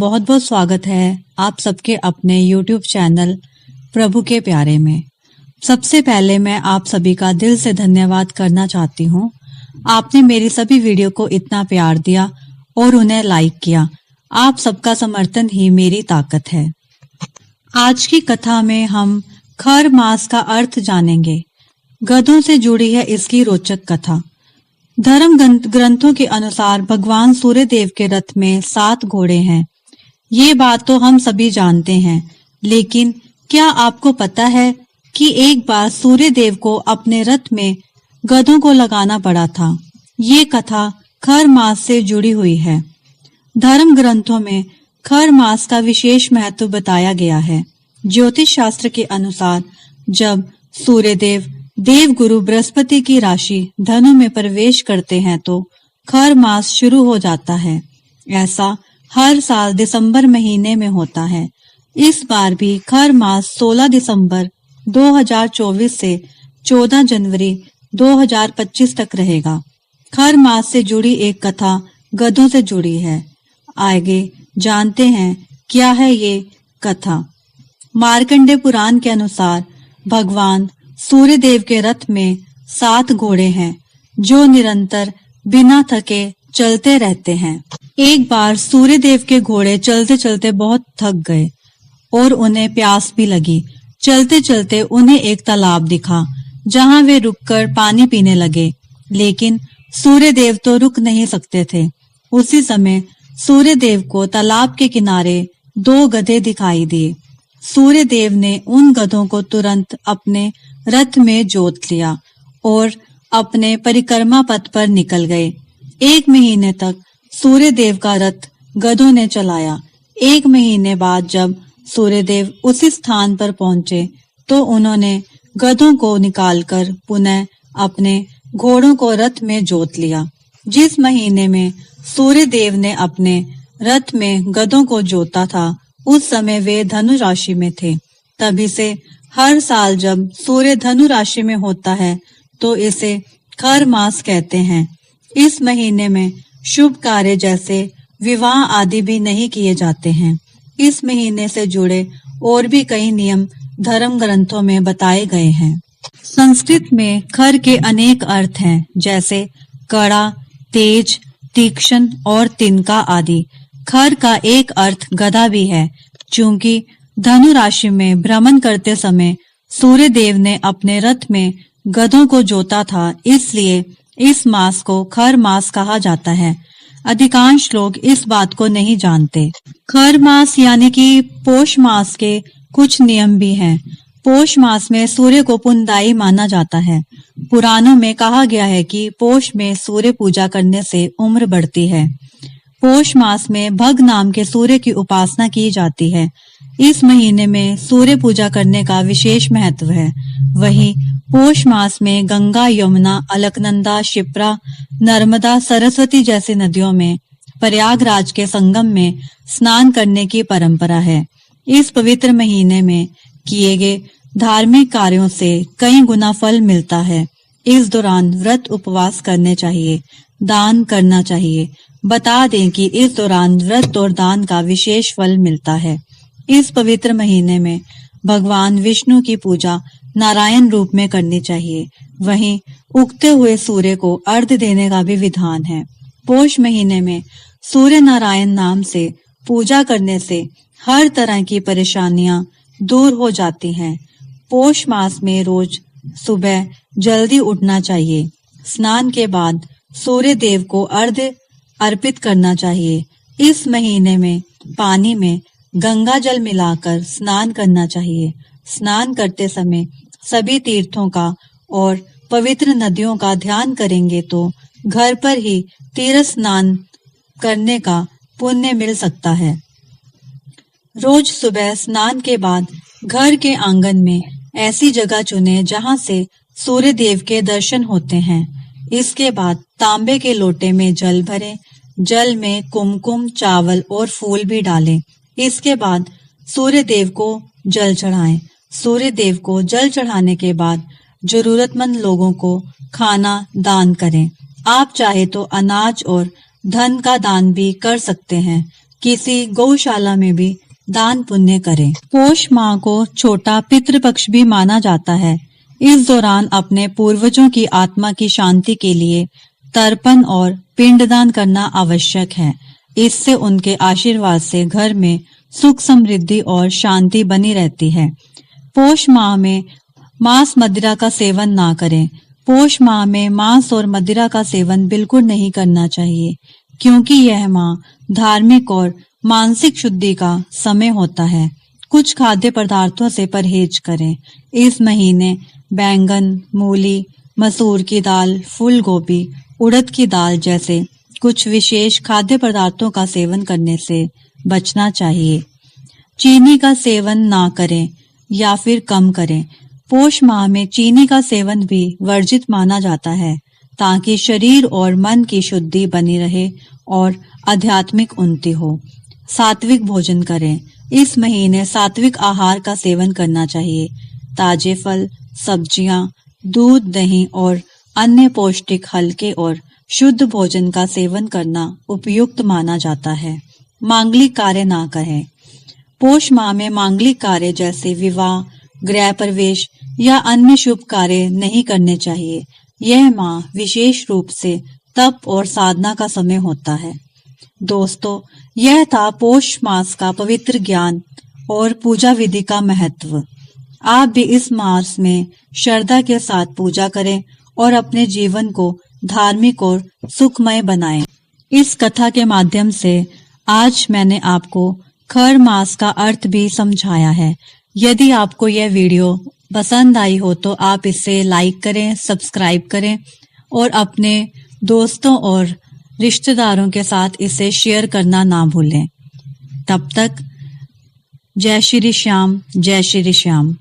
बहुत बहुत स्वागत है आप सबके अपने YouTube चैनल प्रभु के प्यारे में। सबसे पहले मैं आप सभी का दिल से धन्यवाद करना चाहती हूँ। आपने मेरी सभी वीडियो को इतना प्यार दिया और उन्हें लाइक किया। आप सबका समर्थन ही मेरी ताकत है। आज की कथा में हम खर मास का अर्थ जानेंगे। गधों से जुड़ी है इसकी रोचक कथा। धर्म ग्रंथों के अनुसार भगवान सूर्य देव के रथ में 7 घोड़े हैं। ये बात तो हम सभी जानते हैं, लेकिन क्या आपको पता है कि एक बार सूर्य देव को अपने रथ में गधों को लगाना पड़ा था। ये कथा खर मास से जुड़ी हुई है। धर्म ग्रंथों में खर मास का विशेष महत्व बताया गया है। ज्योतिष शास्त्र के अनुसार जब सूर्य देव देवगुरु बृहस्पति की राशि धनु में प्रवेश करते हैं तो खर मास शुरू हो जाता है। ऐसा हर साल दिसंबर महीने में होता है। इस बार भी खर मास 16 दिसंबर 2024 से 14 जनवरी 2025 तक रहेगा। खर मास से जुड़ी एक कथा गधों से जुड़ी है। आगे जानते हैं क्या है ये कथा। मार्कंडे पुराण के अनुसार भगवान सूर्य देव के रथ में 7 घोड़े हैं जो निरंतर बिना थके चलते रहते हैं। एक बार सूर्य देव के घोड़े चलते चलते बहुत थक गए और उन्हें प्यास भी लगी। चलते चलते उन्हें एक तालाब दिखा जहां वे रुककर पानी पीने लगे, लेकिन सूर्य देव तो रुक नहीं सकते थे। उसी समय सूर्य देव को तालाब के किनारे 2 गधे दिखाई दिए। सूर्य देव ने उन गधों को तुरंत अपने रथ में जोत लिया और अपने परिक्रमा पथ पर निकल गए। 1 महीने तक सूर्य देव का रथ गधों ने चलाया। 1 महीने बाद जब सूर्य देव उसी स्थान पर पहुंचे तो उन्होंने गधों को निकालकर पुनः अपने घोड़ों को रथ में जोत लिया। जिस महीने में सूर्य देव ने अपने रथ में गधों को जोता था उस समय वे धनु राशि में थे। तभी से हर साल जब सूर्य धनु राशि में होता है तो इसे खर मास कहते हैं। इस महीने में शुभ कार्य जैसे विवाह आदि भी नहीं किए जाते हैं। इस महीने से जुड़े और भी कई नियम धर्म ग्रंथों में बताए गए हैं। संस्कृत में खर के अनेक अर्थ हैं, जैसे कड़ा, तेज, तीक्ष्ण और तिनका आदि। खर का एक अर्थ गधा भी है। चूंकि धनु राशि में भ्रमण करते समय सूर्य देव ने अपने रथ में गधों को जोता था, इसलिए इस मास को खर मास कहा जाता है। अधिकांश लोग इस बात को नहीं जानते। खर मास यानी कि पौष मास के कुछ नियम भी हैं। पौष मास में सूर्य को पुण्यदायी माना जाता है। पुराणों में कहा गया है कि पौष में सूर्य पूजा करने से उम्र बढ़ती है। पौष मास में भग नाम के सूर्य की उपासना की जाती है। इस महीने में सूर्य पूजा करने का विशेष महत्व है। वहीं पौष मास में गंगा, यमुना, अलकनंदा, शिप्रा, नर्मदा, सरस्वती जैसी नदियों में प्रयागराज के संगम में स्नान करने की परंपरा है। इस पवित्र महीने में किए गए धार्मिक कार्यों से कई गुना फल मिलता है। इस दौरान व्रत उपवास करने चाहिए, दान करना चाहिए। बता दें कि इस दौरान व्रत और दान का विशेष फल मिलता है। इस पवित्र महीने में भगवान विष्णु की पूजा नारायण रूप में करनी चाहिए। वहीं उगते हुए सूर्य को अर्घ्य देने का भी विधान है। पौष महीने में सूर्य नारायण नाम से पूजा करने से हर तरह की परेशानियां दूर हो जाती हैं। पौष मास में रोज सुबह जल्दी उठना चाहिए। स्नान के बाद सूर्य देव को अर्घ्य अर्पित करना चाहिए। इस महीने में पानी में गंगा जल मिलाकर स्नान करना चाहिए। स्नान करते समय सभी तीर्थों का और पवित्र नदियों का ध्यान करेंगे तो घर पर ही तीर्थ स्नान करने का पुण्य मिल सकता है। रोज सुबह स्नान के बाद घर के आंगन में ऐसी जगह चुनें जहां से सूर्य देव के दर्शन होते हैं। इसके बाद तांबे के लोटे में जल भरें। जल में कुमकुम, चावल और फूल भी डालें। इसके बाद सूर्य देव को जल चढ़ाएं। सूर्य देव को जल चढ़ाने के बाद जरूरतमंद लोगों को खाना दान करें। आप चाहे तो अनाज और धन का दान भी कर सकते हैं। किसी गौशाला में भी दान पुण्य करें। पौष माह को छोटा पितृपक्ष भी माना जाता है। इस दौरान अपने पूर्वजों की आत्मा की शांति के लिए तर्पण और पिंडदान करना आवश्यक है। इससे उनके आशीर्वाद से घर में सुख समृद्धि और शांति बनी रहती है। पौष माह में मांस मदिरा का सेवन ना करें। पौष माह में मांस और मदिरा का सेवन बिल्कुल नहीं करना चाहिए, क्योंकि यह माह धार्मिक और मानसिक शुद्धि का समय होता है। कुछ खाद्य पदार्थों से परहेज करें। इस महीने बैंगन, मूली, मसूर की दाल, फूल गोभी, उड़द की दाल जैसे कुछ विशेष खाद्य पदार्थों का सेवन करने से बचना चाहिए। चीनी का सेवन ना करें या फिर कम करें। पौष माह में चीनी का सेवन भी वर्जित माना जाता है, ताकि शरीर और मन की शुद्धि बनी रहे और आध्यात्मिक उन्नति हो। सात्विक भोजन करें। इस महीने सात्विक आहार का सेवन करना चाहिए। ताजे फल, सब्जियां, दूध, दही और अन्य पौष्टिक, हल्के और शुद्ध भोजन का सेवन करना उपयुक्त माना जाता है। मांगलिक कार्य ना करें। पौष माह में मांगलिक कार्य जैसे विवाह, गृह प्रवेश या अन्य शुभ कार्य नहीं करने चाहिए। यह माह विशेष रूप से तप और साधना का समय होता है। दोस्तों, यह था पौष मास का पवित्र ज्ञान और पूजा विधि का महत्व। आप भी इस मास में श्रद्धा के साथ पूजा करें और अपने जीवन को धार्मिक और सुखमय बनाएं। इस कथा के माध्यम से आज मैंने आपको खर मास का अर्थ भी समझाया है। यदि आपको यह वीडियो पसंद आई हो तो आप इसे लाइक करें, सब्सक्राइब करें और अपने दोस्तों और रिश्तेदारों के साथ इसे शेयर करना ना भूलें। तब तक जय श्री श्याम, जय श्री श्याम।